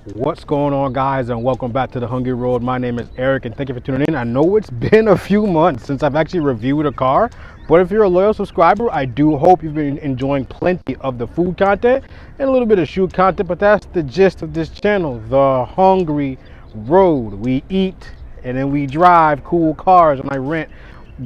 What's going on, guys, and welcome back to the Hungry Road. My name is Eric and thank you for tuning in. I know it's been a few months since I've actually reviewed a car, but if you're a loyal subscriber, I do hope you've been enjoying plenty of the food content and a little bit of shoe content. But that's the gist of this channel, the Hungry Road. We eat and then we drive cool cars when I rent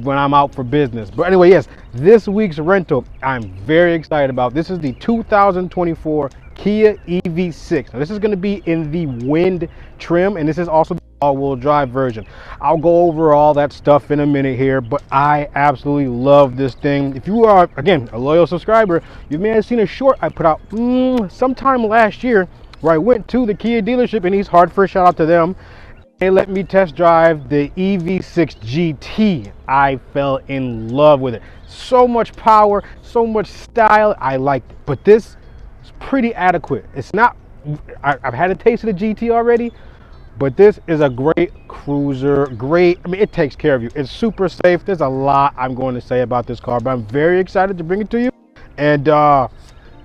when I'm out for business. But anyway, yes, this week's rental I'm very excited about. This is the 2024 Kia EV6. Now, this is going to be in the Wind trim, and this is also the all-wheel drive version. I'll go over all that stuff in a minute here, but I absolutely love this thing. If you are, again, a loyal subscriber, you may have seen a short I put out sometime last year where I went to the Kia dealership in East Hartford. Shout out to them. They let me test drive the EV6 GT. I fell in love with it. So much power, so much style. I liked it, but this is pretty adequate. It's not, I've had a taste of the GT already, but this is a great cruiser. I mean, it takes care of you. It's super safe. There's a lot I'm going to say about this car, but I'm very excited to bring it to you. And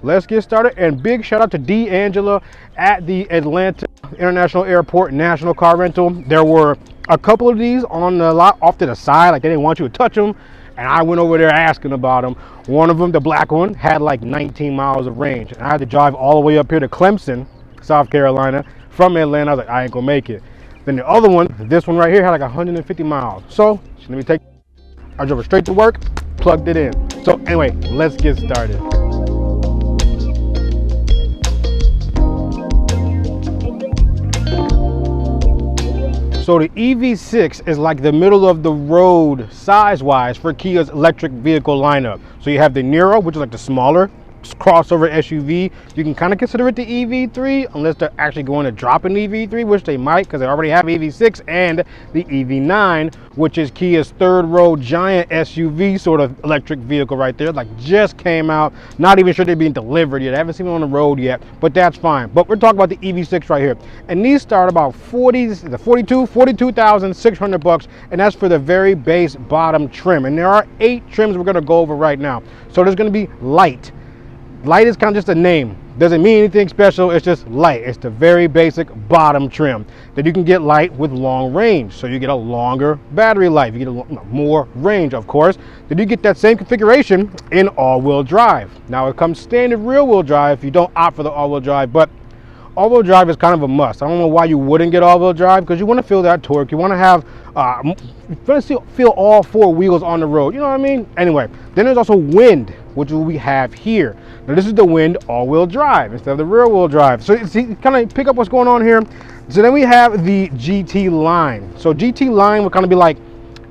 let's get started. And big shout out to D'Angela at the Atlanta International Airport National Car Rental. There were a couple of these on the lot off to the side, like they didn't want you to touch them, and I went over there asking about them. One of them, the black one, had like 19 miles of range, and I had to drive all the way up here to Clemson, South Carolina from Atlanta. I was like, I ain't gonna make it. Then the other one, this one right here, had like 150 miles. So I drove it straight to work, plugged it in. So anyway, let's get started. So the EV6 is like the middle of the road size-wise for Kia's electric vehicle lineup. So you have the Niro, which is like the smaller crossover SUV. You can kind of consider it the EV3 unless they're actually going to drop an EV3, which they might because they already have EV6, and the EV9, which is Kia's third row giant SUV sort of electric vehicle right there. Like just came out. Not even sure they're being delivered yet. I haven't seen it on the road yet, but that's fine. But we're talking about the EV6 right here. And these start about 42,600 bucks, and that's for the very base bottom trim. And there are 8 trims we're going to go over right now. So there's going to be light. Light is kind of just a name. Doesn't mean anything special. It's just light. It's the very basic bottom trim. Then you can get light with long range. So you get a longer battery life. You get more range, of course. Then you get that same configuration in all-wheel drive. Now it comes standard rear-wheel drive if you don't opt for the all-wheel drive, but all-wheel drive is kind of a must. I don't know why you wouldn't get all-wheel drive, because you want to feel that torque. You want to have, feel all 4 wheels on the road. You know what I mean? Anyway, then there's also Wind, which we have here. Now this is the Wind all-wheel drive instead of the rear-wheel drive. So see, kind of pick up what's going on here. So then we have the GT line. So GT line would kind of be like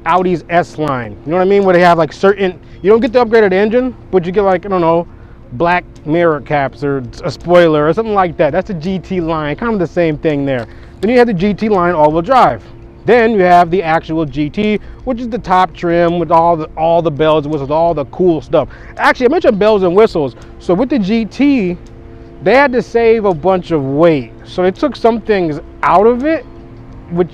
Audi's S line. You know what I mean? Where they have like certain, you don't get the upgraded engine, but you get like, I don't know, black mirror caps or a spoiler or something like that. That's the GT line, kind of the same thing there. Then you have the GT line all-wheel drive. Then you have the actual GT, which is the top trim with all the bells and whistles, all the cool stuff. Actually, I mentioned bells and whistles. So with the GT, they had to save a bunch of weight. So they took some things out of it, but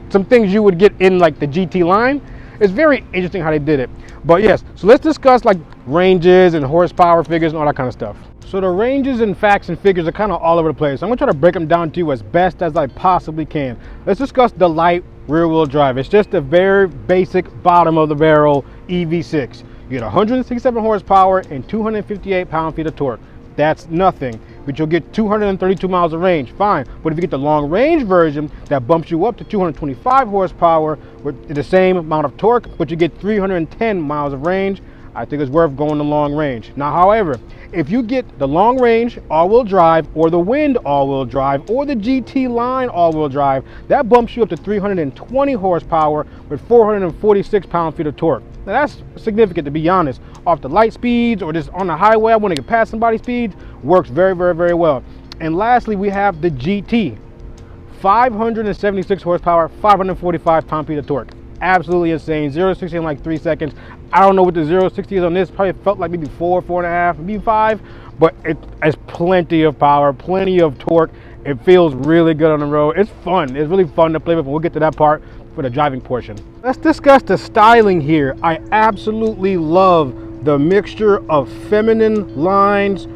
some things you would get in like the GT line. It's very interesting how they did it. But yes, so let's discuss like ranges and horsepower figures and all that kind of stuff. So the ranges and facts and figures are kind of all over the place. I'm gonna try to break them down to you as best as I possibly can. Let's discuss the light rear-wheel drive. It's just a very basic bottom of the barrel EV6. You get 167 horsepower and 258 pound-feet of torque. That's nothing, but you'll get 232 miles of range, fine. But if you get the long range version, that bumps you up to 225 horsepower with the same amount of torque, but you get 310 miles of range. I think it's worth going the long range. Now, however, if you get the long range all-wheel drive or the Wind all-wheel drive or the GT line all-wheel drive, that bumps you up to 320 horsepower with 446 pound-feet of torque. Now that's significant, to be honest. Off the light speeds or just on the highway, I want to get past somebody's speeds, works very, very, very well. And lastly, we have the GT. 576 horsepower, 545 pound-feet of torque. Absolutely insane. 0 to 60 in like 3 seconds. I don't know what the 0 to 60 is on this. Probably felt like maybe 4, 4.5, maybe 5. But it has plenty of power, plenty of torque. It feels really good on the road. It's fun. It's really fun to play with. We'll get to that part for the driving portion. Let's discuss the styling here. I absolutely love the mixture of feminine lines,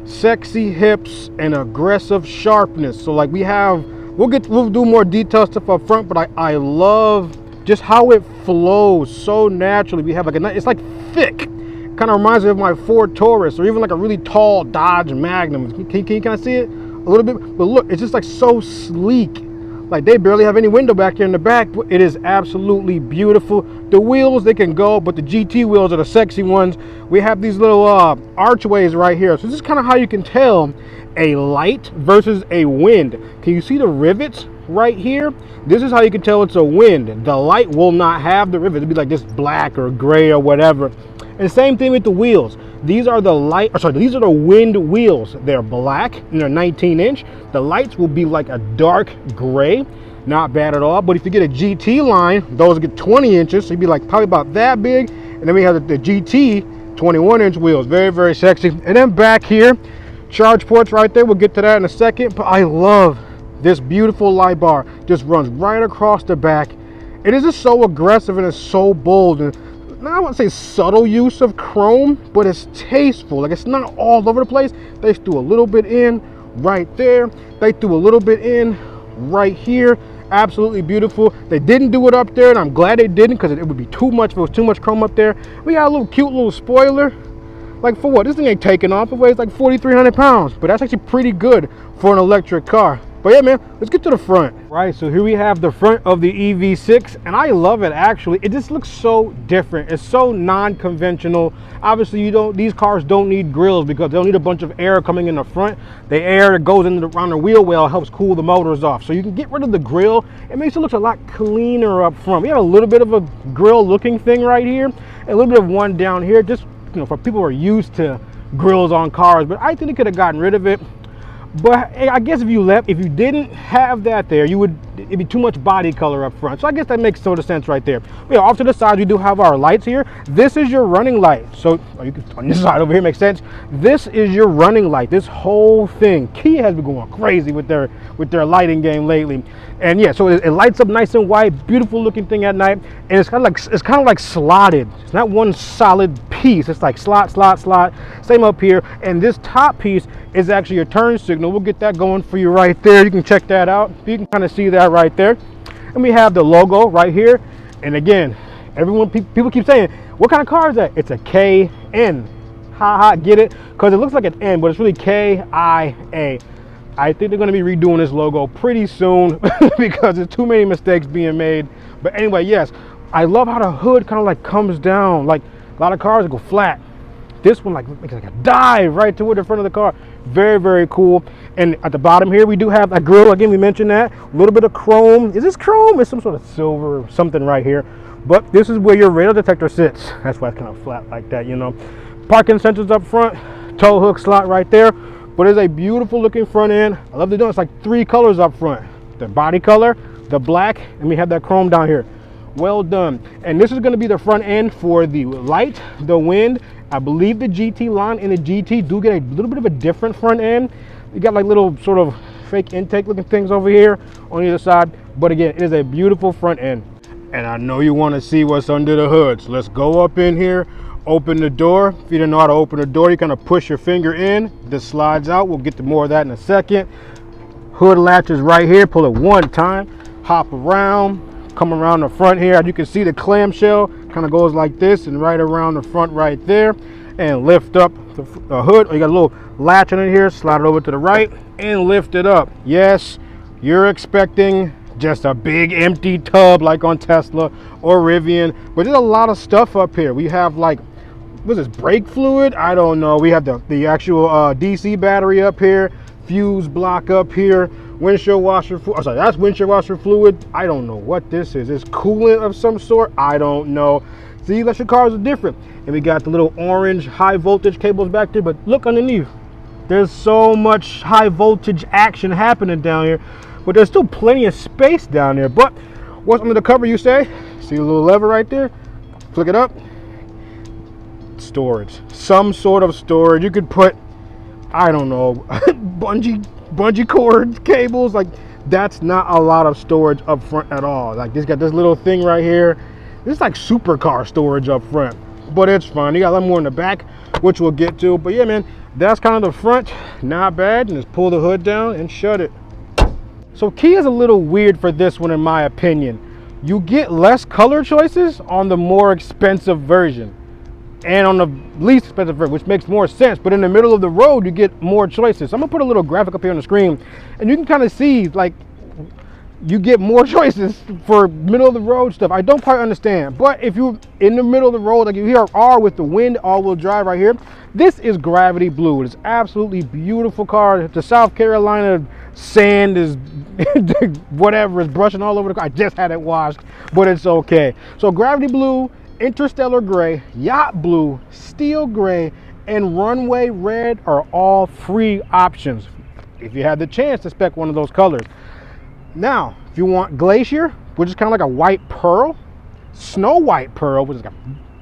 sexy hips and aggressive sharpness. So like we'll do more detailed stuff up front, but I love just how it flows so naturally. We have like it's like thick, kind of reminds me of my Ford Taurus, or even like a really tall Dodge Magnum. Can you kind of see it a little bit? But look, it's just like so sleek. Like they barely have any window back here in the back, but it is absolutely beautiful. The wheels, they can go, but the GT wheels are the sexy ones. We have these little archways right here. So this is kind of how you can tell a light versus a wind. Can you see the rivets right here? This is how you can tell it's a wind. The light will not have the rivets. It'll be like this black or gray or whatever. And same thing with the wheels. These are these are the wind wheels. They're black and they're 19-inch. The lights will be like a dark gray. Not bad at all. But if you get a GT line, those get 20 inches. So you'd be like probably about that big. And then we have the GT 21-inch wheels. Very, very sexy. And then back here, charge ports right there. We'll get to that in a second. But I love this beautiful light bar. Just runs right across the back. It is just so aggressive and it's so bold. And I wouldn't say subtle use of chrome, but it's tasteful. Like it's not all over the place. They threw a little bit in right there. They threw a little bit in right here. Absolutely beautiful. They didn't do it up there, and I'm glad they didn't, because it would be too much if it was too much chrome up there. We got a little cute little spoiler. Like for what? This thing ain't taking off. It weighs like 4,300 pounds, but that's actually pretty good for an electric car. But yeah, man, let's get to the front. Right, so here we have the front of the EV6, and I love it actually. It just looks so different. It's so non-conventional. Obviously, these cars don't need grills because they'll need a bunch of air coming in the front. The air that goes around the wheel well helps cool the motors off. So you can get rid of the grill. It makes it look a lot cleaner up front. We have a little bit of a grill looking thing right here, and a little bit of one down here, just for people who are used to grills on cars. But I think they could have gotten rid of it. But I guess if you didn't have that there, it'd be too much body color up front. So I guess that makes sort of sense right there. But yeah, off to the side, we do have our lights here. This is your running light. So you can, on this side over here, makes sense. This is your running light. This whole thing. Kia has been going crazy with their lighting game lately. And yeah, so it lights up nice and white, beautiful looking thing at night. And it's kind of like slotted. It's not one solid piece. It's like slot. Same up here. And this top piece is actually your turn signal. We'll get that going for you right there. You can check that out. You can kind of see that right there. And we have the logo right here. And again, people keep saying, what kind of car is that? It's a KN. Ha, get it? Because it looks like an N, but it's really KIA. I think they're going to be redoing this logo pretty soon because there's too many mistakes being made. But anyway, yes, I love how the hood kind of like comes down. Like a lot of cars that go flat. This one like makes like a dive right toward the front of the car. Very, very cool. And at the bottom here, we do have a grill. Again, we mentioned that. A little bit of chrome. Is this chrome? It's some sort of silver or something right here. But this is where your radar detector sits. That's why it's kind of flat like that, Parking sensors up front. Tow hook slot right there. But it's a beautiful looking front end. I love the doing. It's like 3 colors up front. The body color, the black, and we have that chrome down here. Well done. And this is going to be the front end for the light, the wind. I believe the GT line and the GT do get a little bit of a different front end. You got like little sort of fake intake looking things over here on either side. But again, it is a beautiful front end. And I know you want to see what's under the hood. So let's go up in here. Open the door. If you didn't know how to open the door, you kind of push your finger in. This slides out. We'll get to more of that in a second. Hood latch is right here. Pull it one time. Hop around. Come around the front here. You can see the clamshell kind of goes like this and right around the front right there. And lift up the hood. You got a little latch in here. Slide it over to the right and lift it up. Yes, you're expecting just a big empty tub like on Tesla or Rivian. But there's a lot of stuff up here. We have like, what's this, brake fluid? I don't know. We have the actual DC battery up here, fuse block up here, windshield washer fluid. Oh, sorry, that's windshield washer fluid. I don't know what this is. It's coolant of some sort. I don't know. See, electric cars are different. And we got the little orange high voltage cables back there, but look underneath. There's so much high voltage action happening down here, but there's still plenty of space down there. But what's under the cover, you say? See a little lever right there? Flick it up. Storage, some sort of storage. You could put, I don't know, bungee cord cables. Like, that's not a lot of storage up front at all. Like, this got this little thing right here. This is like supercar storage up front, but it's fun. You got a lot more in the back, which we'll get to. But yeah, man, that's kind of the front. Not bad. And just pull the hood down and shut it. So Kia is a little weird for this one in my opinion. You get less color choices on the more expensive version and on the least expensive version, which makes more sense. But in the middle of the road, you get more choices. So I'm gonna put a little graphic up here on the screen, and you can kind of see like you get more choices for middle of the road stuff. I don't quite understand, but if you're in the middle of the road, like you here are with the Wind all-wheel drive right here, this is gravity blue. It's absolutely beautiful car. The South Carolina sand is whatever is brushing all over the car. I just had it washed, but it's okay. So gravity blue, interstellar gray, yacht blue, steel gray, and runway red are all free options if you have the chance to spec one of those colors. Now, if you want glacier, which is kind of like a white pearl, snow white pearl, which is like a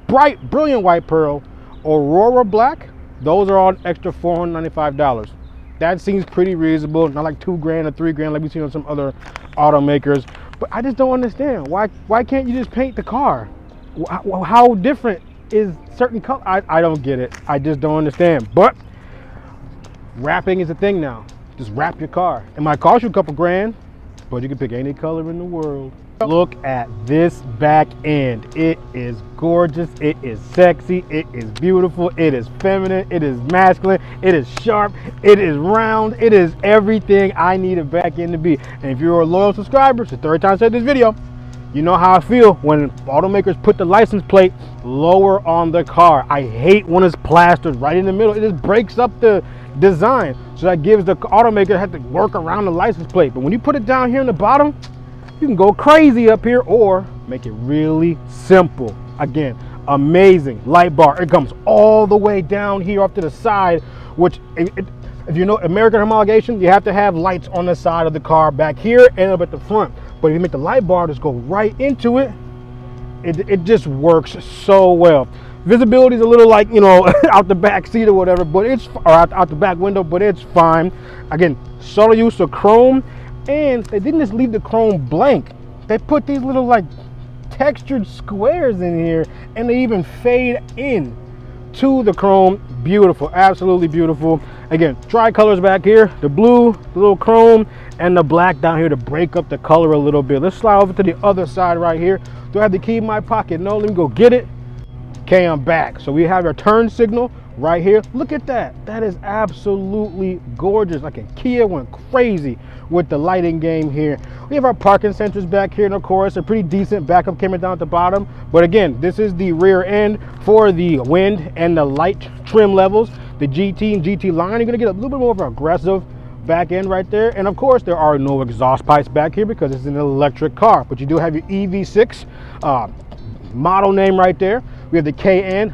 bright, brilliant white pearl, aurora black, those are all an extra $495. That seems pretty reasonable, not like $2 grand or $3 grand like we see on some other automakers. But I just don't understand why can't you just paint the car? How different is certain color? I don't get it. I just don't understand. But wrapping is a thing now. Just wrap your car. It might cost you a couple grand, but you can pick any color in the world. Look at this back end. It is gorgeous. It is sexy. It is beautiful. It is feminine. It is masculine. It is sharp. It is round. It is everything I need a back end to be. And if you're a loyal subscriber, it's the third time I said this video, you know how I feel when automakers put the license plate lower on the car. I hate when it's plastered right in the middle. It just breaks up the design. So that gives the automaker have to work around the license plate. But when you put it down here in the bottom, you can go crazy up here or make it really simple. Again, amazing light bar. It comes all the way down here up to the side, which if you know American homologation, you have to have lights on the side of the car back here and up at the front. But if you make the light bar just go right into it, it just works so well. Visibility is a little like, you know, out the back seat or whatever, but it's, or out the back window, but it's fine. Again, subtle use of chrome, and they didn't just leave the chrome blank. They put these little like textured squares in here, and they even fade in to the chrome. Beautiful, absolutely beautiful. Again, tri-colors back here, the blue, the little chrome, and the black down here to break up the color a little bit. Let's slide over to the other side right here. Do I have the key in my pocket? No, let me go get it. Okay, I'm back. So we have our turn signal right here. Look at that. That is absolutely gorgeous. Like a Kia went crazy with the lighting game here. We have our parking sensors back here, and of course a pretty decent backup camera down at the bottom. But again, this is the rear end for the Wind and the light trim levels. The GT and GT line, you're gonna get a little bit more of an aggressive back end right there. And of course there are no exhaust pipes back here because it's an electric car, but you do have your EV6 model name right there. We have the KN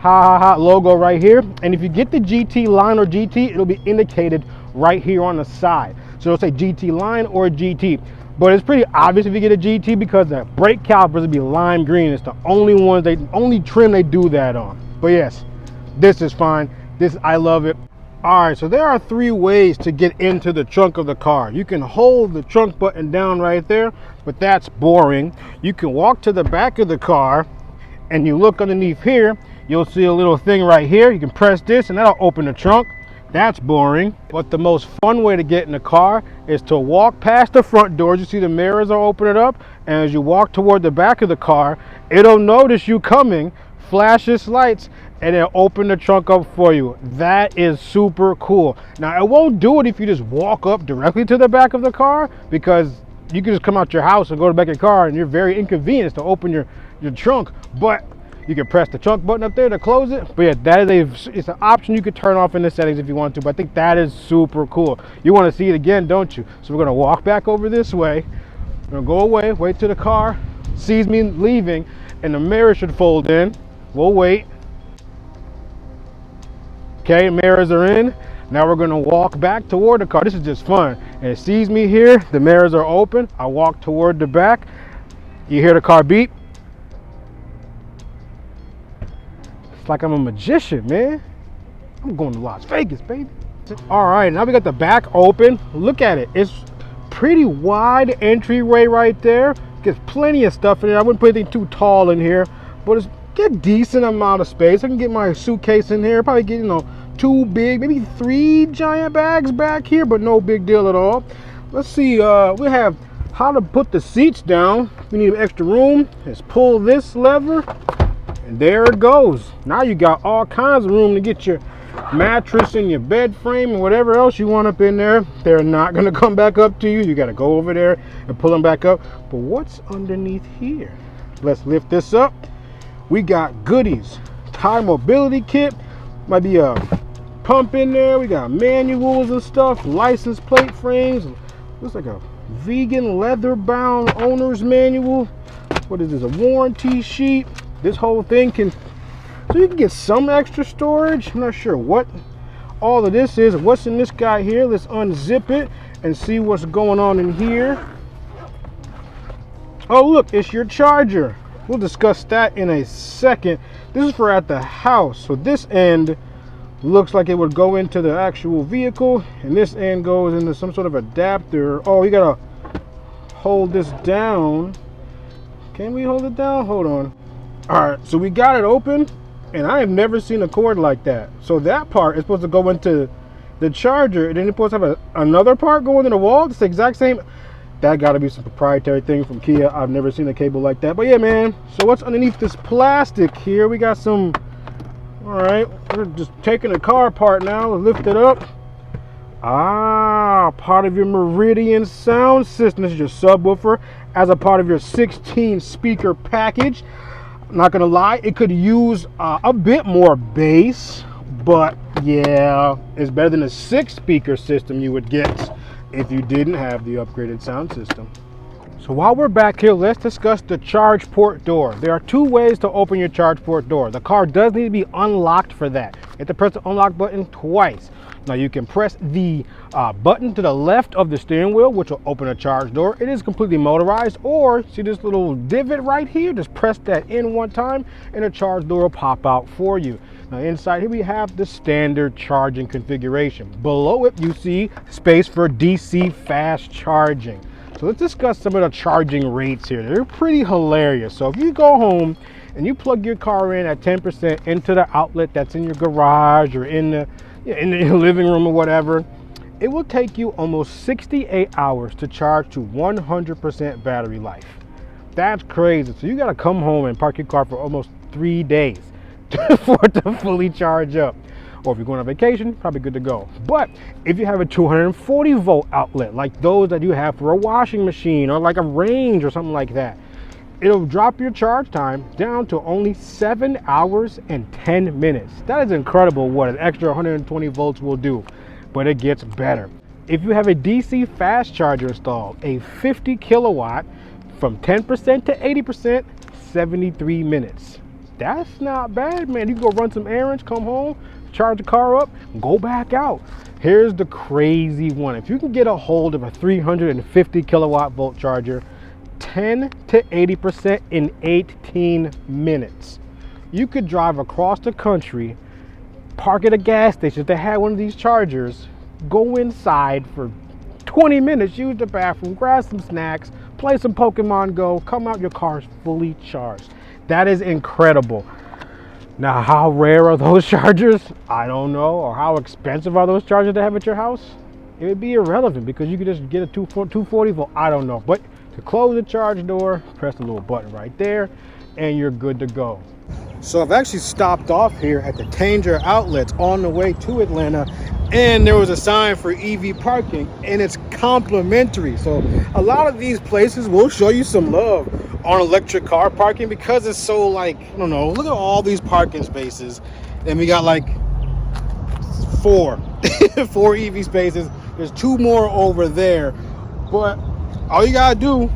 logo right here, and if you get the GT line or GT, it'll be indicated right here on the side. So it'll say GT line or GT, but it's pretty obvious if you get a GT because the brake calipers will be lime green. It's the only trim they do that on. But yes, this is fine. I love it. All right, so there are 3 ways to get into the trunk of the car. You can hold the trunk button down right there, but that's boring. You can walk to the back of the car, and you look underneath here, you'll see a little thing right here. You can press this and that'll open the trunk. That's boring. But the most fun way to get in the car is to walk past the front doors. You see the mirrors are opening up, and as you walk toward the back of the car, it'll notice you coming, flash its lights, and it'll open the trunk up for you. That is super cool. Now it won't do it if you just walk up directly to the back of the car, because you can just come out your house and go to the back of your car and you're very inconvenienced to open your trunk. But you can press the trunk button up there to close it. But yeah, that is it's an option you could turn off in the settings if you want to, but I think that is super cool. You want to see it again, don't you? So we're going to walk back over this way. We're going to go away, wait till the car sees me leaving, and the mirror should fold in. We'll wait. Okay, mirrors are in. Now we're going to walk back toward the car. This is just fun. And it sees me here, the mirrors are open. I walk toward the back. You hear the car beep. It's like I'm a magician, man. I'm going to Las Vegas, baby. All right, now we got the back open. Look at it. It's pretty wide entryway right there. Gets plenty of stuff in there. I wouldn't put anything too tall in here, but it's a decent amount of space. I can get my suitcase in here. Probably get, you know, too big, maybe 3 giant bags back here, but no big deal at all. Let's see, we have how to put the seats down. We need extra room. Let's pull this lever, and there it goes. Now you got all kinds of room to get your mattress and your bed frame and whatever else you want up in there. They're not gonna come back up to you. You gotta go over there and pull them back up. But what's underneath here? Let's lift this up. We got goodies. Tire mobility kit. Might be a pump in there. We got manuals and stuff, license plate frames. Looks like a vegan leather bound owner's manual. What is this, a warranty sheet? This whole thing can, so you can get some extra storage. I'm not sure what all of this is. What's in this guy here? Let's unzip it and see what's going on in here. Oh look, it's your charger. We'll discuss that in a second. This is for at the house. So this end looks like it would go into the actual vehicle, and this end goes into some sort of adapter. Oh, you gotta hold this down. Can we hold it down? Hold on. All right, so we got it open, and I have never seen a cord like that. So that part is supposed to go into the charger, and then it's supposed to have another part going in the wall. It's the exact same. That got to be some proprietary thing from Kia. I've never seen a cable like that. But yeah, man. So what's underneath this plastic here? We got some. All right, we're just taking the car apart now. Let's lift it up. Ah, part of your Meridian sound system. This is your subwoofer as a part of your 16 speaker package. I'm not gonna lie, it could use a bit more bass, but yeah, it's better than a 6 speaker system you would get if you didn't have the upgraded sound system. So while we're back here, let's discuss the charge port door. There are 2 ways to open your charge port door. The car does need to be unlocked for that. You have to press the unlock button twice. Now you can press the button to the left of the steering wheel, which will open a charge door. It is completely motorized, or see this little divot right here? Just press that in one time and a charge door will pop out for you. Now inside here we have the standard charging configuration. Below it you see space for DC fast charging. So let's discuss some of the charging rates here. They're pretty hilarious. So if you go home and you plug your car in at 10% into the outlet that's in your garage or in the living room or whatever, it will take you almost 68 hours to charge to 100% battery life. That's crazy. So you got to come home and park your car for almost 3 days for it to fully charge up. Or if you're going on vacation, probably good to go. But if you have a 240 volt outlet, like those that you have for a washing machine or like a range or something like that, it'll drop your charge time down to only 7 hours and 10 minutes. That is incredible what an extra 120 volts will do, but it gets better. If you have a DC fast charger installed, a 50 kilowatt from 10% to 80%, 73 minutes. That's not bad, man. You can go run some errands, come home, charge the car up, go back out. Here's the crazy one. If you can get a hold of a 350 kilowatt volt charger, 10 to 80% in 18 minutes. You could drive across the country, park at a gas station if they had one of these chargers, go inside for 20 minutes, use the bathroom, grab some snacks, play some Pokemon Go, come out, your car is fully charged. That is incredible. Now, how rare are those chargers? I don't know. Or how expensive are those chargers to have at your house? It would be irrelevant because you could just get a 240 volt. I don't know. But to close the charge door, press the little button right there and you're good to go. So I've actually stopped off here at the Tanger outlets on the way to Atlanta, and there was a sign for EV parking and it's complimentary. So a lot of these places will show you some love on electric car parking because it's so, like, I don't know, look at all these parking spaces, and we got like 4 EV spaces. There's 2 more over there, but all you gotta do,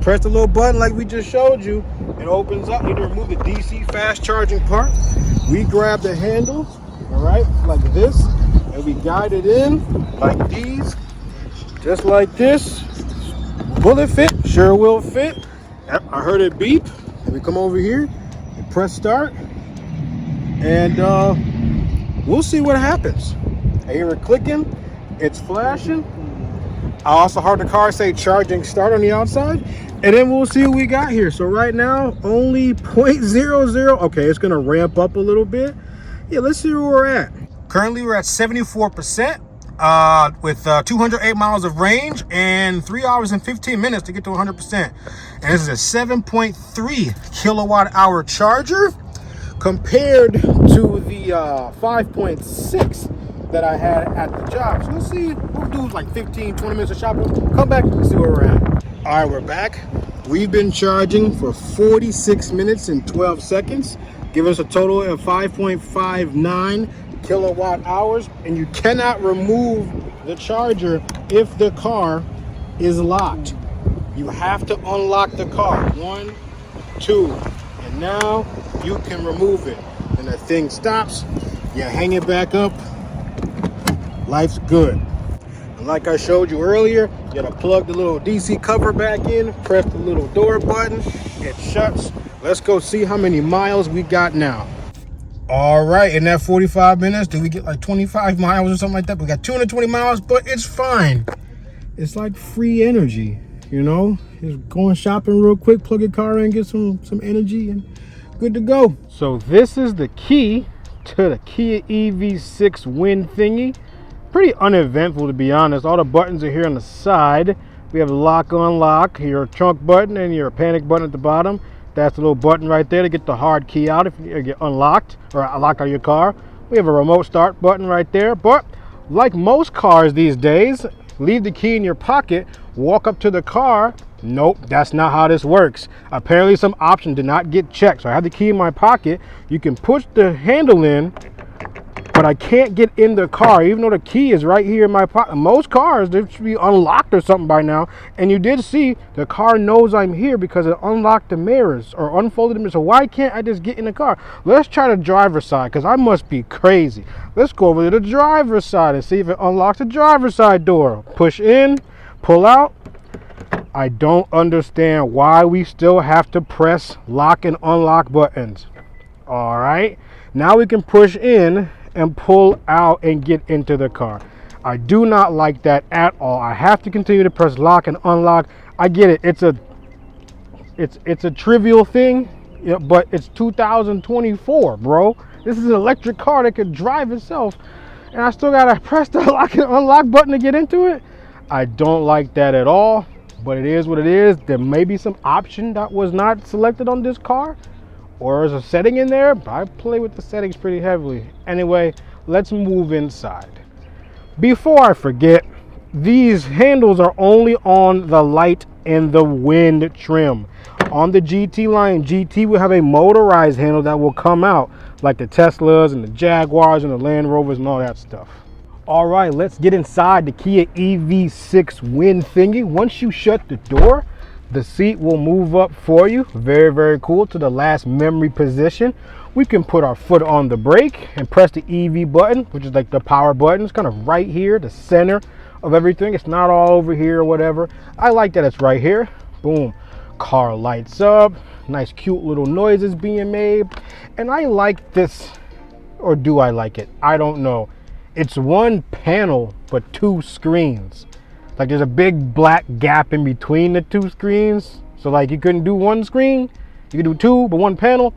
press the little button like we just showed you, it opens up. You need to remove the DC fast charging part. We grab the handles, all right, like this, and we guide it in like these, just like this. Will it fit? Sure will fit. Yep, I heard it beep. And we come over here and press start, and we'll see what happens. I hear it clicking, it's flashing. I also heard the car say charging start on the outside, and then we'll see what we got here. So right now, only 0.00. Okay, it's gonna ramp up a little bit. Yeah, let's see where we're at. Currently we're at 74% with 208 miles of range and 3 hours and 15 minutes to get to 100%. And this is a 7.3 kilowatt hour charger compared to the 5.6 that I had at the job. So let's see, we'll do like 15, 20 minutes of shopping. Come back and see where we're at. All right, we're back. We've been charging for 46 minutes and 12 seconds, giving us a total of 5.59 kilowatt hours. And you cannot remove the charger if the car is locked. You have to unlock the car. 1, 2, and now you can remove it. And the thing stops, you hang it back up, life's good. And like I showed you earlier, you gotta plug the little DC cover back in, press the little door button, it shuts. Let's go see how many miles we got now. All right, in that 45 minutes, did we get like 25 miles or something like that? We got 220 miles, but it's fine. It's like free energy, you know? Just going shopping real quick, plug your car in, get some energy, and good to go. So this is the key to the Kia EV6 Wind thingy. Pretty uneventful, to be honest. All the buttons are here on the side. We have lock, unlock, your trunk button, and your panic button at the bottom. That's the little button right there to get the hard key out if you get unlocked or locked out of your car. We have a remote start button right there. But like most cars these days, leave the key in your pocket, walk up to the car. Nope, that's not how this works. Apparently some option did not get checked. So I have the key in my pocket. You can push the handle in, but I can't get in the car, even though the key is right here in my pocket. Most cars, they should be unlocked or something by now. And you did see the car knows I'm here because it unlocked the mirrors or unfolded the mirrors. So why can't I just get in the car? Let's try the driver's side, because I must be crazy. Let's go over to the driver's side and see if it unlocks the driver's side door. Push in, pull out. I don't understand why we still have to press lock and unlock buttons. All right, now we can push in and pull out and get into the car. I do not like that at all. I have to continue to press lock and unlock. I get it. It's a trivial thing, you know, but it's 2024, bro. This is an electric car that could drive itself, and I still gotta press the lock and unlock button to get into it. I don't like that at all, but it is what it is. There may be some option that was not selected on this car, or is a setting in there, but I play with the settings pretty heavily. Anyway, let's move inside. Before I forget, these handles are only on the light and the wind trim. On the GT line, GT will have a motorized handle that will come out, like the Teslas and the Jaguars and the Land Rovers and all that stuff. All right, let's get inside the Kia EV6 Wind thingy. Once you shut the door, the seat will move up for you. Very, very cool, to the last memory position. We can put our foot on the brake and press the EV button, which is like the power button. It's kind of right here, the center of everything. It's not all over here or whatever. I like that it's right here. Boom. Car lights up. Nice, cute little noises being made. And I like this, or do I like it? I don't know. It's one panel, but two screens. Like there's a big black gap in between the two screens. So like you couldn't do one screen, you could do two, but one panel.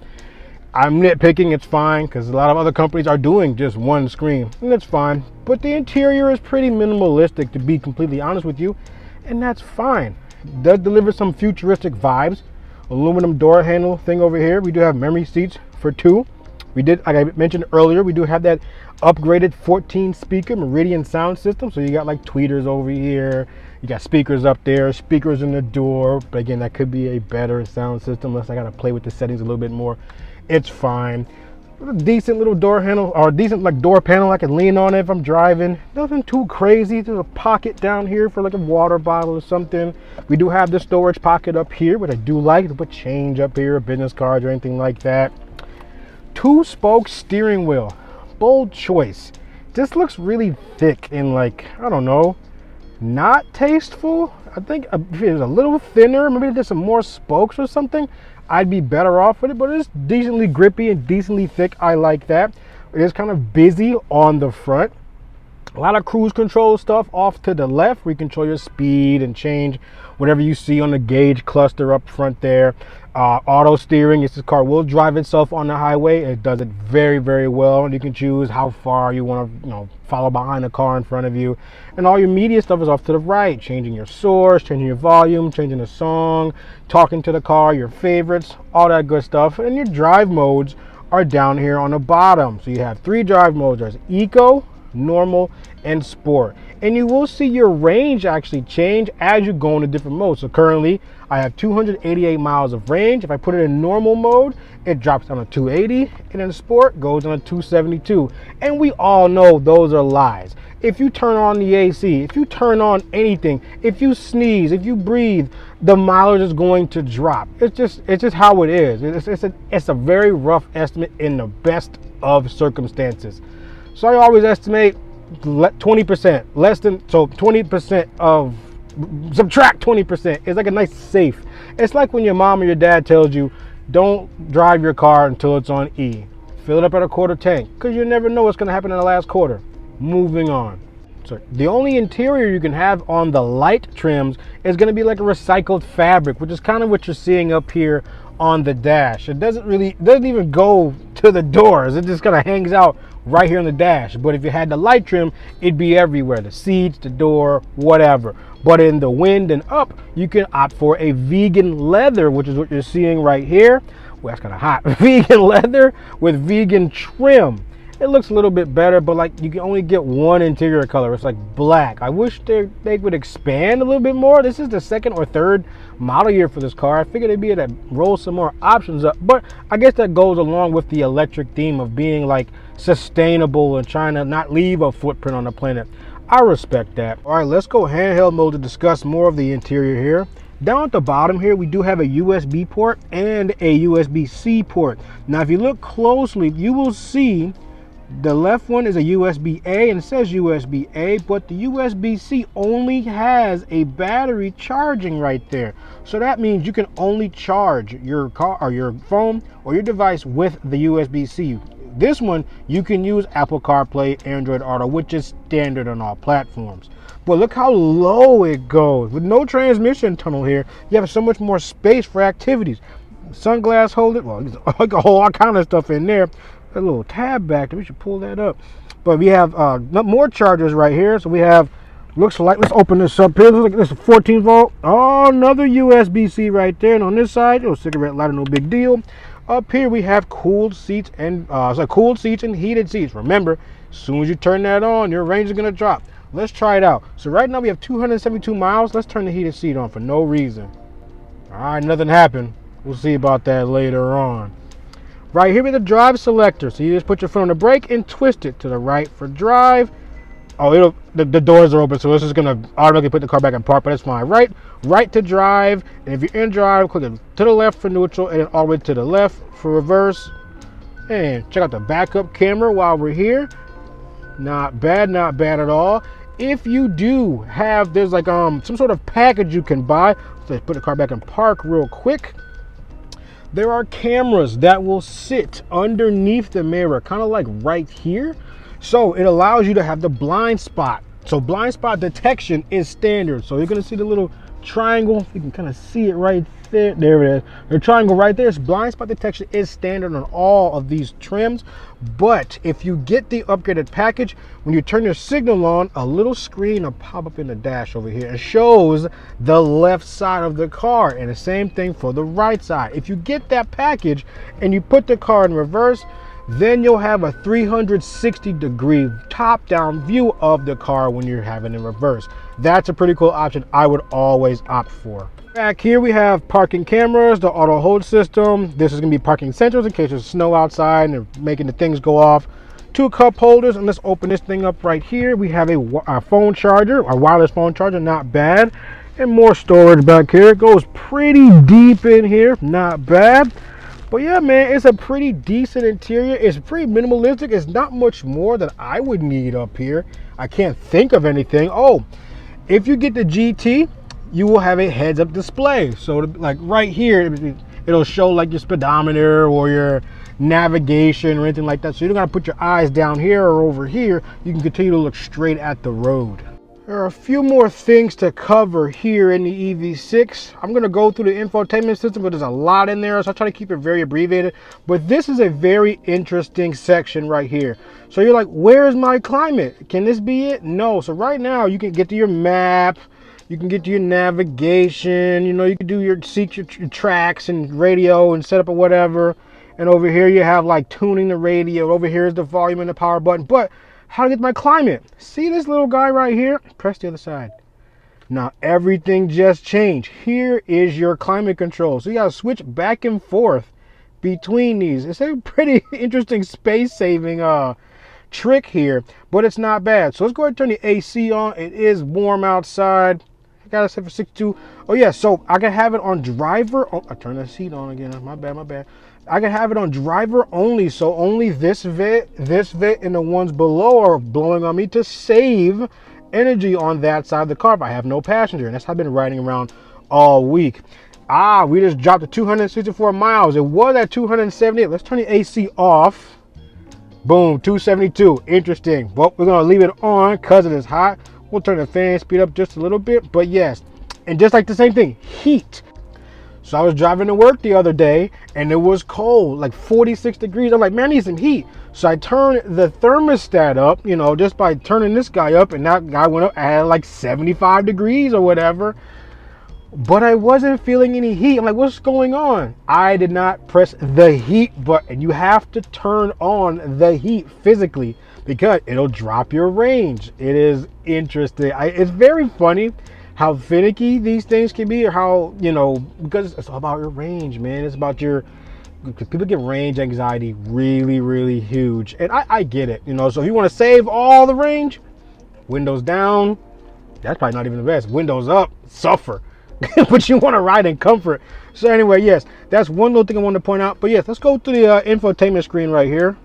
I'm nitpicking, it's fine, because a lot of other companies are doing just one screen, and that's fine. But the interior is pretty minimalistic, to be completely honest with you, and that's fine. It does deliver some futuristic vibes. Aluminum door handle thing over here. We do have memory seats for two. We did, like I mentioned earlier, we do have that upgraded 14 speaker Meridian sound system. So you got like tweeters over here, you got speakers up there, speakers in the door. But again, that could be a better sound system, unless I gotta play with the settings a little bit more. It's fine. A decent little door handle, or a decent like door panel I can lean on it if I'm driving. Nothing too crazy. There's a pocket down here for like a water bottle or something. We do have the storage pocket up here, but I do like to put change up here, business cards or anything like that. 2-spoke steering wheel. Bold choice. This looks really thick and like, I don't know, not tasteful. I think if it was a little thinner, maybe there's some more spokes or something, I'd be better off with it, but it's decently grippy and decently thick. I like that. It is kind of busy on the front. A lot of cruise control stuff off to the left where you control your speed and change whatever you see on the gauge cluster up front there. Auto steering, this car will drive itself on the highway. It does it very, very well. You can choose how far you want to follow behind the car in front of you. And all your media stuff is off to the right, changing your source, changing your volume, changing the song, talking to the car, your favorites, all that good stuff. And your drive modes are down here on the bottom. So you have 3 drive modes. There's Eco, Normal, and Sport. And you will see your range actually change as you go into different modes. So currently I have 288 miles of range. If I put it in normal mode, it drops down to 280, and in Sport goes down to 272. And we all know those are lies. If you turn on the AC, if you turn on anything, if you sneeze, if you breathe, the mileage is going to drop. It's just how it is. It's a very rough estimate in the best of circumstances. So I always estimate 20%, less than, so 20% of, subtract 20%. It's like a nice safe. It's like when your mom or your dad tells you, don't drive your car until it's on E. Fill it up at a quarter tank, because you never know what's going to happen in the last quarter. Moving on. So the only interior you can have on the light trims is going to be like a recycled fabric, which is kind of what you're seeing up here on the dash. It doesn't even go to the doors. It just kind of hangs out right here on the dash. But if you had the light trim, it'd be everywhere, the seats, the door, whatever. But in the Wind and Up, you can opt for a vegan leather, which is what you're seeing right here. Well, that's kind of hot. Vegan leather with vegan trim. It looks a little bit better, but like you can only get one interior color. It's like black. I wish they would expand a little bit more. This is the 2nd or 3rd model year for this car. I figured they'd be able to roll some more options up, but I guess that goes along with the electric theme of being like sustainable and trying to not leave a footprint on the planet. I respect that. All right, let's go handheld mode to discuss more of the interior here. Down at the bottom here, we do have a USB port and a USB-C port. Now, if you look closely, you will see the left one is a USB-A and it says USB-A, but the USB-C only has a battery charging right there. So that means you can only charge your car or your phone or your device with the USB-C. This one, you can use Apple CarPlay, Android Auto, which is standard on all platforms. But look how low it goes. With no transmission tunnel here, you have so much more space for activities. Sunglass holder, well, there's like a whole kind of stuff in there. A little tab back there, we should pull that up. But we have more chargers right here. So we have, looks like, let's open this up here. Looks like this is 14 volt. Oh, another USB-C right there. And on this side, cigarette lighter, no big deal. Up here we have cooled seats and cooled seats and heated seats. Remember, as soon as you turn that on, your range is gonna drop. Let's try it out. So right now we have 272 miles. Let's turn the heated seat on for no reason. All right, nothing happened. We'll see about that later on. Right here with the drive selector. So you just put your foot on the brake and twist it to the right for drive. Oh, the doors are open, so this is gonna automatically put the car back in park, but that's fine. Right to drive, and if you're in drive, click it to the left for neutral, and then all the way to the left for reverse. And check out the backup camera while we're here. Not bad at all. If you do have, there's like some sort of package you can buy. So let's put the car back in park real quick. There are cameras that will sit underneath the mirror, kind of like right here. So it allows you to have the blind spot. So blind spot detection is standard. So you're gonna see the little triangle. You can kind of see it right there. There it is. The triangle right there is blind spot detection is standard on all of these trims. But if you get the upgraded package, when you turn your signal on, a little screen will pop up in the dash over here. It shows the left side of the car, and the same thing for the right side. If you get that package and you put the car in reverse, then you'll have a 360-degree top-down view of the car when you're having it in reverse. That's a pretty cool option I would always opt for. Back here we have parking cameras, the auto hold system. This is going to be parking sensors in case there's snow outside and they're making the things go off. 2 cup holders, and let's open this thing up right here. We have a phone charger, a wireless phone charger, not bad. And more storage back here. It goes pretty deep in here, not bad. But yeah, man, it's a pretty decent interior. It's pretty minimalistic. It's not much more that I would need up here. I can't think of anything. Oh, if you get the GT, you will have a heads-up display. So like right here, it'll show like your speedometer or your navigation or anything like that. So you don't gotta put your eyes down here or over here. You can continue to look straight at the road. There are a few more things to cover here in the EV6. I'm going to go through the infotainment system, but there's a lot in there, so I'll try to keep it very abbreviated. But this is a very interesting section right here. So you're like, where's my climate? Can this be it? No. So right now you can get to your map, you can get to your navigation, you know, you can do your tracks and radio and setup or whatever. And over here you have like tuning the radio. Over here is the volume and the power button. But how to get my climate? See this little guy right here? Press the other side. Now everything just changed. Here is your climate control. So you gotta switch back and forth between these. It's a pretty interesting space saving trick here, but it's not bad. So let's go ahead and turn the AC on. It is warm outside. I got it set for 62. Oh yeah, so I can have it on driver. Oh, I turned the seat on again. My bad. I can have it on driver only, so only this vent, and the ones below are blowing on me to save energy on that side of the car if I have no passenger. And that's how I've been riding around all week. We just dropped to 264 miles. It was at 278. Let's turn the AC off. Boom, 272. Interesting. But we're gonna leave it on because it is hot. We'll turn the fan speed up just a little bit, but yes. And just like the same thing, heat. So I was driving to work the other day and it was cold, like 46 degrees. I'm like, man, I need some heat. So I turned the thermostat up, you know, just by turning this guy up, and that guy went up at like 75 degrees or whatever. But I wasn't feeling any heat. I'm like, what's going on? I did not press the heat button. You have to turn on the heat physically because it'll drop your range. It is interesting. It's very funny how finicky these things can be, or how, you know, because it's all about your range, man. It's about your, because people get range anxiety really huge, and I get it, you know. So if you want to save all the range, windows down, that's probably not even the best. Windows up, suffer. But you want to ride in comfort. So anyway, yes, that's one little thing I wanted to point out. But yes, let's go to the infotainment screen right here.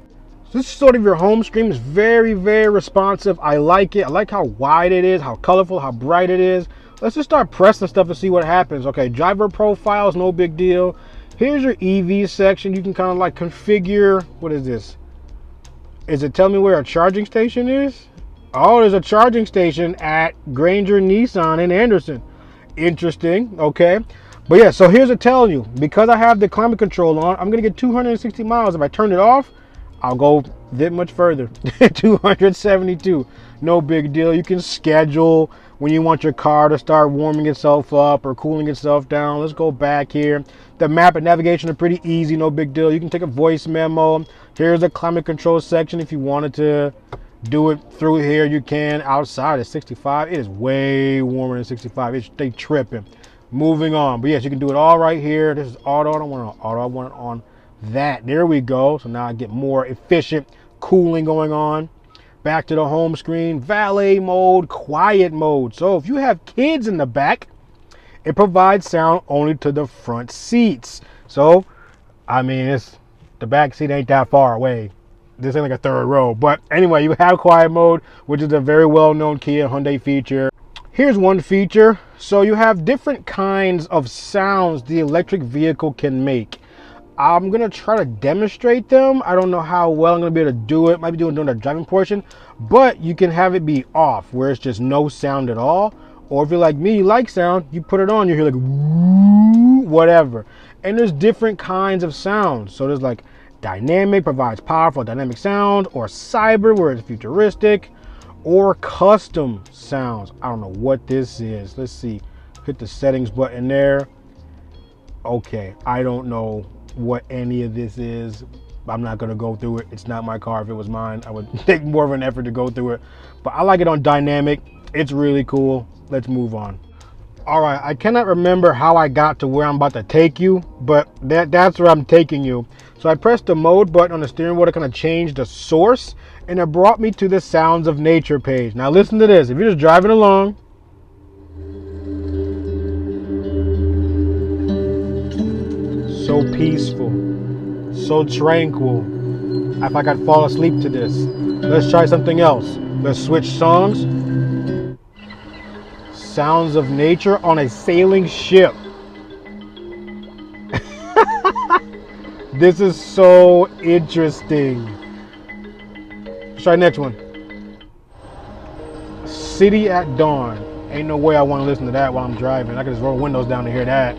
So this is sort of your home screen. It's very responsive. I like it. I like how wide it is, how colorful, how bright it is. Let's just start pressing stuff and see what happens. Okay, driver profiles, no big deal. Here's your EV section. You can kind of like configure. What is this? Is it telling me where a charging station is? Oh, there's a charging station at Granger Nissan in Anderson. Interesting. Okay. But yeah, so here's it telling you. Because I have the climate control on, I'm going to get 260 miles. If I turn it off, I'll go that much further. 272. No big deal. You can schedule when you want your car to start warming itself up or cooling itself down. Let's go back here. The map and navigation are pretty easy. No big deal. You can take a voice memo. Here's the climate control section. If you wanted to do it through here, you can. Outside is 65. It is way warmer than 65. They tripping. Moving on. But yes, you can do it all right here. This is auto. I don't want it on auto. I want it on that. There we go. So now I get more efficient cooling going on. Back to the home screen, valet mode, quiet mode. So if you have kids in the back, it provides sound only to the front seats. So, I mean, it's the back seat ain't that far away. This ain't like a third row. But anyway, you have quiet mode, which is a very well-known Kia Hyundai feature. Here's one feature. So you have different kinds of sounds the electric vehicle can make. I'm gonna try to demonstrate them. I don't know how well I'm gonna be able to do it. Might be doing during the driving portion, but you can have it be off where it's just no sound at all. Or if you're like me, you like sound, you put it on, you hear like woo, whatever. And there's different kinds of sounds. So there's like dynamic, provides powerful dynamic sound, or cyber, where it's futuristic, or custom sounds. I don't know what this is. Let's see. Hit the settings button there. Okay, I don't know what any of this is. I'm not gonna go through it. It's not my car. If it was mine, I would take more of an effort to go through it. But I like it on dynamic. It's really cool. Let's move on. All right, I cannot remember how I got to where I'm about to take you, but that's where I'm taking you. So I pressed the mode button on the steering wheel to kind of change the source, and it brought me to the Sounds of Nature page. Now listen to this. If you're just driving along, so peaceful, so tranquil. If I could fall asleep to this. Let's try something else. Let's switch songs. Sounds of nature on a sailing ship. This is so interesting. Let's try next one. City at Dawn. Ain't no way I want to listen to that while I'm driving. I can just roll windows down to hear that.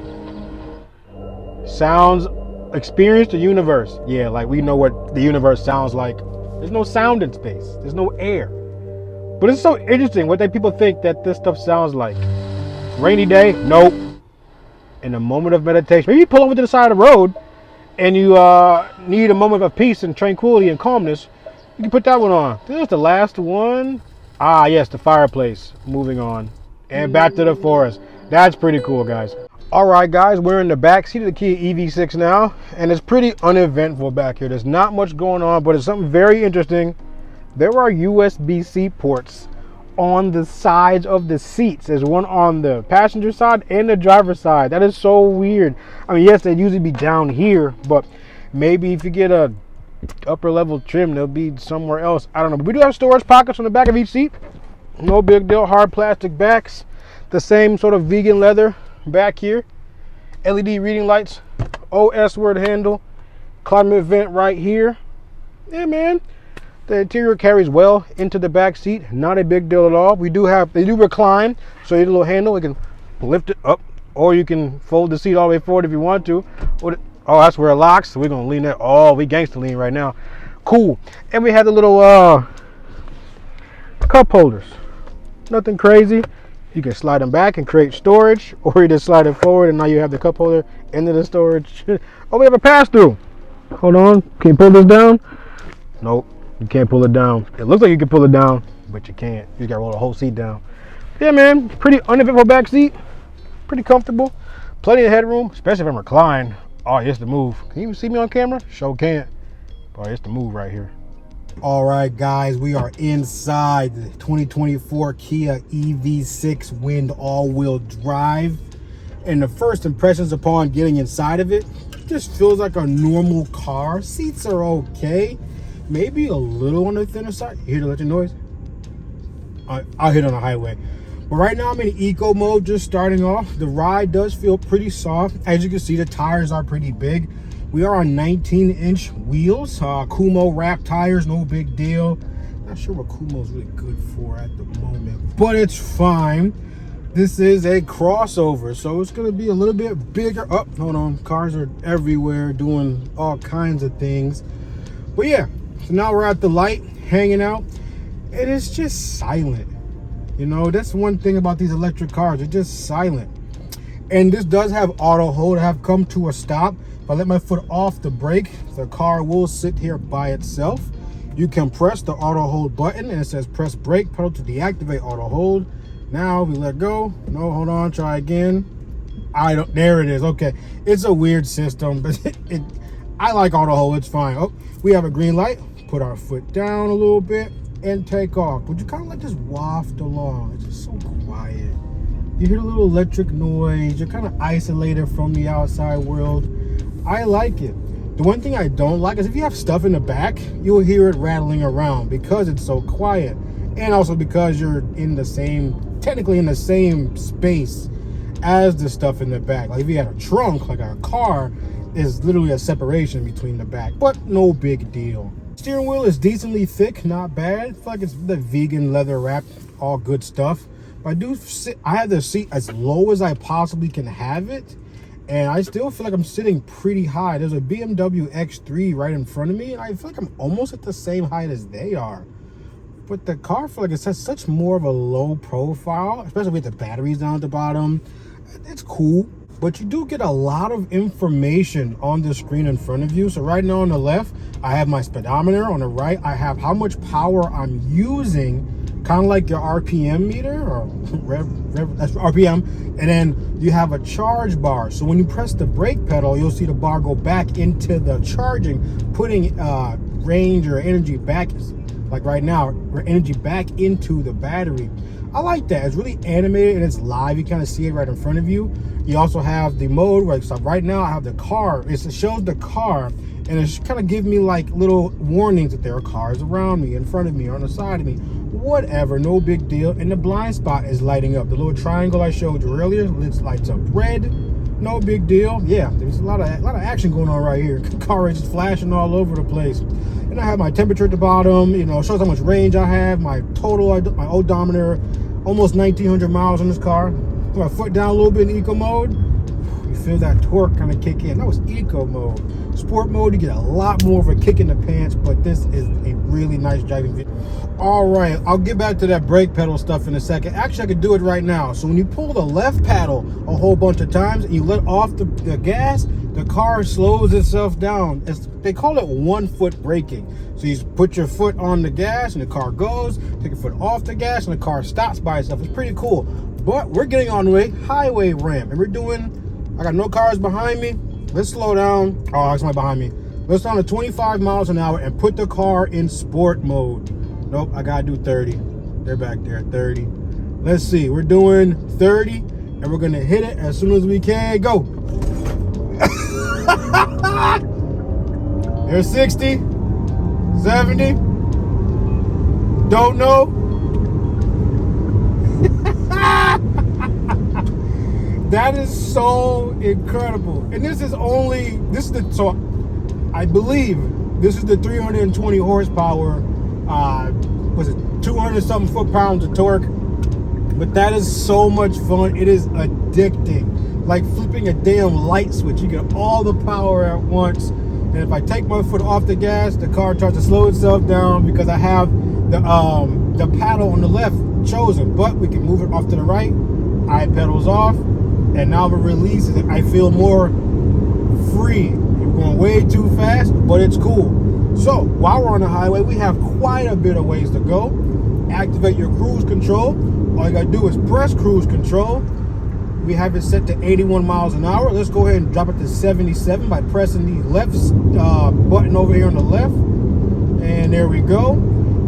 Sounds, experience the universe. Yeah, like we know what the universe sounds like. There's no sound in space. There's no air. But it's so interesting what people think that this stuff sounds like. Rainy day? Nope. In a moment of meditation. Maybe you pull over to the side of the road and you need a moment of peace and tranquility and calmness. You can put that one on. This is the last one. Ah, yes, the fireplace. Moving on. And back to the forest. That's pretty cool, guys. All right, guys, we're in the back seat of the Kia EV6 now, and it's pretty uneventful back here. There's not much going on, but it's something very interesting. There are USB-C ports on the sides of the seats. There's one on the passenger side and the driver's side. That is so weird. I mean, yes, they'd usually be down here, but maybe if you get a upper level trim, they'll be somewhere else. I don't know. But we do have storage pockets on the back of each seat. No big deal. Hard plastic backs. The same sort of vegan leather back here. LED reading lights. OS word handle. Climate vent right here. Yeah, man. The interior carries well into the back seat. Not a big deal at all. They do recline. So you have a little handle. You can lift it up. Or you can fold the seat all the way forward if you want to. Oh, that's where it locks. So we're going to lean that. Oh, we gangster lean right now. Cool. And we have the little cup holders. Nothing crazy. You can slide them back and create storage, or you just slide it forward and now you have the cup holder into the storage. Oh, we have a pass-through. Hold on. Can you pull this down? Nope. You can't pull it down. It looks like you can pull it down, but you can't. You just got to roll the whole seat down. Yeah, man. Pretty uneventful back seat. Pretty comfortable. Plenty of headroom, especially if I'm reclined. Oh, it's the move. Can you even see me on camera? Sure can't. Oh, it's the move right here. All right, guys, we are inside the 2024 Kia EV6 Wind all-wheel drive. And the first impressions upon getting inside of it, just feels like a normal car. Seats are okay. Maybe a little on the thinner side. You hear the electric noise? I'll hit on the highway. But right now I'm in eco mode, just starting off. The ride does feel pretty soft. As you can see, the tires are pretty big. We are on 19-inch wheels, Kumo wrap tires, no big deal. Not sure what Kumo's really good for at the moment, but it's fine. This is a crossover, so it's gonna be a little bit bigger. Oh, hold on, cars are everywhere doing all kinds of things. But yeah, so now we're at the light, hanging out, and it's just silent. You know, that's one thing about these electric cars, they're just silent. And this does have auto hold. I have come to a stop. If I let my foot off the brake, the car will sit here by itself. You can press the auto hold button and it says press brake pedal to deactivate auto hold. Now we let go. No, hold on, try again. There it is. Okay, it's a weird system, but I like auto hold, it's fine. Oh, we have a green light. Put our foot down a little bit and take off. But you kind of like just waft along. It's just so quiet. You hear a little electric noise. You're kind of isolated from the outside world. I like it. The one thing I don't like is if you have stuff in the back, you'll hear it rattling around because it's so quiet. And also because you're technically in the same space as the stuff in the back. Like if you had a trunk, like a car, is literally a separation between the back, but no big deal. Steering wheel is decently thick, not bad. I feel like it's the vegan leather wrap, all good stuff. But I have the seat as low as I possibly can have it. And I still feel like I'm sitting pretty high. There's a BMW X3 right in front of me, and I feel like I'm almost at the same height as they are. But the car, I feel like it has such more of a low profile, especially with the batteries down at the bottom. It's cool, but you do get a lot of information on the screen in front of you. So right now on the left, I have my speedometer. On the right, I have how much power I'm using, kind of like your RPM meter, or that's RPM. And then you have a charge bar. So when you press the brake pedal, you'll see the bar go back into the charging, putting range or energy back, like right now, or energy back into the battery. I like that. It's really animated and it's live. You kind of see it right in front of you. You also have the mode where, so right now I have the car. It shows the car, and it's kind of giving me like little warnings that there are cars around me, in front of me, on the side of me, whatever, no big deal. And the blind spot is lighting up. The little triangle I showed you earlier lights up red no big deal. Yeah, there's a lot of action going on right here. Car race is flashing all over the place. And I have my temperature at the bottom, you know, shows how much range I have, my my odometer, almost 1,900 miles on this car. Put my foot down a little bit in eco mode. You feel that torque kind of kick in. That was eco mode. Sport mode, you get a lot more of a kick in the pants, but this is a really nice driving vehicle. All right, I'll get back to that brake pedal stuff in a second. Actually, I could do it right now. So when you pull the left paddle a whole bunch of times and you let off the gas, the car slows itself down. They call it 1 foot braking. So you put your foot on the gas and the car goes, take your foot off the gas and the car stops by itself. It's pretty cool. But we're getting on a highway ramp and I got no cars behind me. Let's slow down. Oh, there's somebody behind me. Let's down to 25 miles an hour and put the car in sport mode. Nope, I gotta do 30. They're back there, 30. Let's see, we're doing 30 and we're gonna hit it as soon as we can. Go. There's 60, 70. Don't know. That is so incredible. And so I believe this is the 320 horsepower, was it 200 something foot-pounds of torque? But that is so much fun. It is addicting. Like flipping a damn light switch. You get all the power at once. And if I take my foot off the gas, the car tries to slow itself down because I have the paddle on the left chosen. But we can move it off to the right. I pedals off. And now the release is, I feel more free. You're going way too fast, but it's cool. So while we're on the highway, we have quite a bit of ways to go. Activate your cruise control. All you gotta do is press cruise control. We have it set to 81 miles an hour. Let's go ahead and drop it to 77 by pressing the left button over here on the left. And there we go.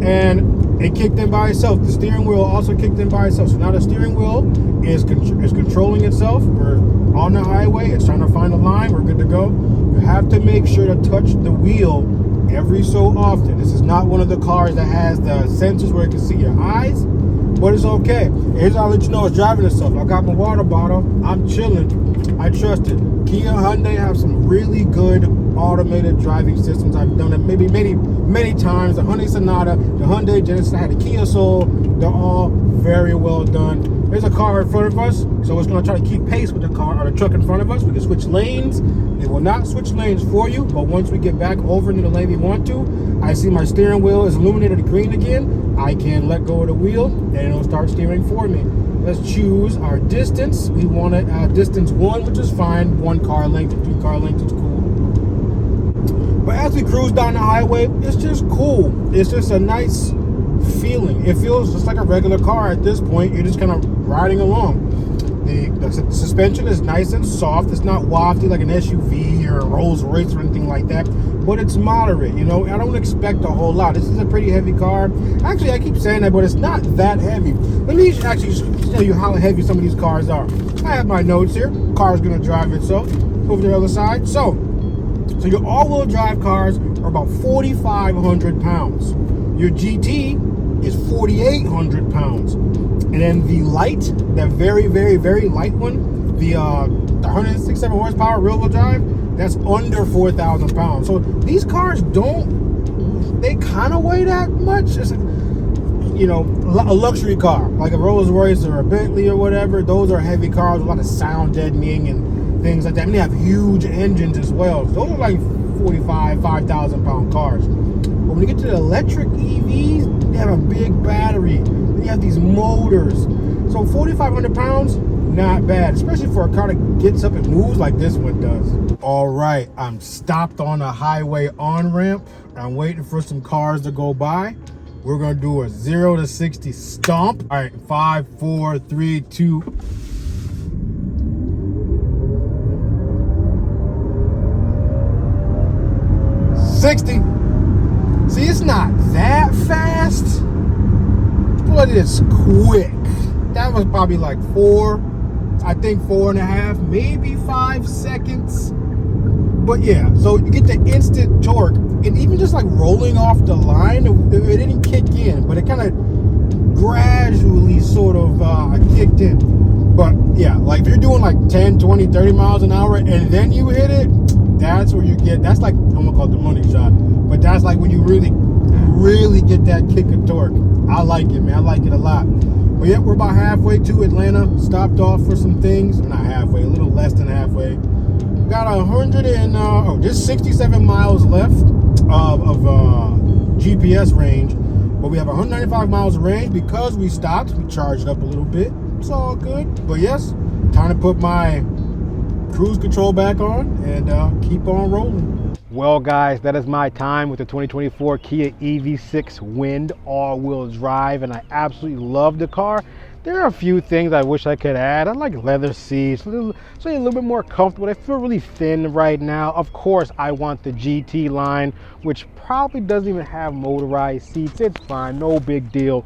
And it kicked in by itself. The steering wheel also kicked in by itself. So now the steering wheel is controlling itself. We're on the highway. It's trying to find a line. We're good to go. You have to make sure to touch the wheel every so often. This is not one of the cars that has the sensors where it can see your eyes, but it's okay. Here's how I'll let you know it's driving itself. I got my water bottle. I'm chilling. I trust it. Kia, Hyundai have some really good automated driving systems. I've done it maybe many times. The Hyundai Sonata, the Hyundai Genesis, I had the Kia Soul. They're all very well done. There's a car in front of us, so it's going to try to keep pace with the car or the truck in front of us. We can switch lanes. It will not switch lanes for you, but once we get back over into the lane we want to, I see my steering wheel is illuminated green again. I can let go of the wheel and it'll start steering for me. Let's choose our distance. We want it at distance 1, which is fine. 1 car length, 2 car length is cool. But as we cruise down the highway, it's just cool. It's just a nice feeling. It feels just like a regular car at this point. You're just kind of riding along. The suspension is nice and soft. It's not wafty like an SUV or a Rolls Royce or anything like that, but it's moderate. You know, I don't expect a whole lot. This is a pretty heavy car. Actually, I keep saying that, but it's not that heavy. Let me actually tell you how heavy some of these cars are. I have my notes here. Car's gonna drive itself. Over to the other side. So your all-wheel drive cars are about 4,500 pounds. Your GT is 4,800 pounds. And then the light, that very, very, very light one, the 167 horsepower rear-wheel drive, that's under 4,000 pounds. So these cars they kind of weigh that much. It's, you know, a luxury car, like a Rolls Royce or a Bentley or whatever. Those are heavy cars with a lot of sound deadening and things like that. And they have huge engines as well. So those are like 5,000 pound cars. But when you get to the electric EVs, they have a big battery. Then you have these motors. So 4,500 pounds, not bad, especially for a car that gets up and moves like this one does. All right, I'm stopped on a highway on-ramp. I'm waiting for some cars to go by. We're gonna do a 0 to 60 stomp. All right, 5, 4, 3, 2. See, it's not that fast, but it's quick. That was probably like 4.5, maybe 5 seconds. But yeah, so you get the instant torque, and even just like rolling off the line, it didn't kick in, but it kind of gradually sort of kicked in. But yeah, like if you're doing like 10, 20, 30 miles an hour and then you hit it, that's where you get, that's like, I'm gonna call it the money shot. But that's like when you really get that kick of torque. I like it, man. I like it a lot. But yeah, we're about halfway to Atlanta. Stopped off for some things. Not halfway, a little less than halfway. Got 67 miles left of GPS range. But we have 195 miles of range because we stopped. We charged up a little bit. It's all good. But yes, time to put my cruise control back on and keep on rolling. Well guys, that is my time with the 2024 Kia EV6 Wind all-wheel drive, and I absolutely love the car. There are a few things I wish I could add. I like leather seats, so a little bit more comfortable. They feel really thin right now. Of course, I want the GT line, which probably doesn't even have motorized seats. It's fine, no big deal.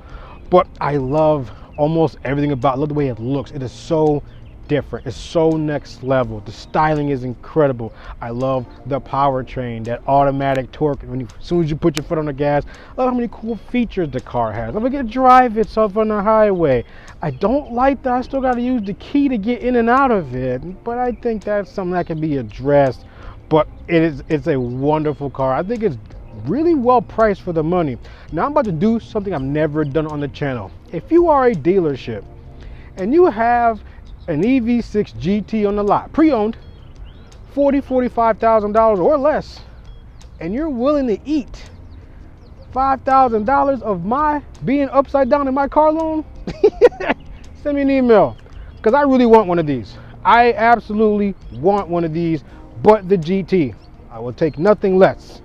But I love almost everything about it. I love the way it looks. It is so different. It's so next level. The styling is incredible. I love the powertrain, that automatic torque when you, as soon as you put your foot on the gas. I love how many cool features the car has. I'm gonna drive itself on the highway. I don't like that I still got to use the key to get in and out of it, but I think that's something that can be addressed. But it's a wonderful car. I think it's really well priced for the money. Now I'm about to do something I've never done on the channel. If you are a dealership and you have an EV6 GT on the lot, pre-owned, $45,000 or less, and you're willing to eat $5,000 of my being upside down in my car loan, send me an email, because I really want one of these. I absolutely want one of these, but the GT. I will take nothing less.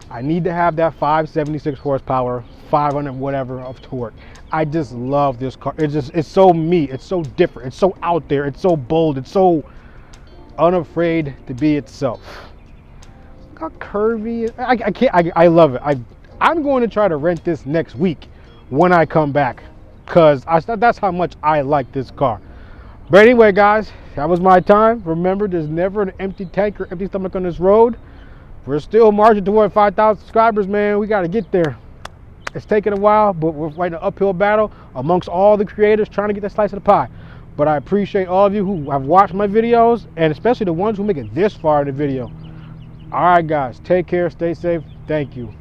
I need to have that 576 horsepower, 500 whatever of torque. I just love this car. It's so me. It's so different. It's so out there. It's so bold. It's so unafraid to be itself. Look how curvy. I love it. I'm going to try to rent this next week when I come back, because that's how much I like this car. But anyway, guys, that was my time. Remember, there's never an empty tank or empty stomach on this road. We're still marching toward 5,000 subscribers, man. We got to get there. It's taken a while, but we're fighting an uphill battle amongst all the creators trying to get that slice of the pie. But I appreciate all of you who have watched my videos, and especially the ones who make it this far in the video. All right, guys, take care, stay safe. Thank you.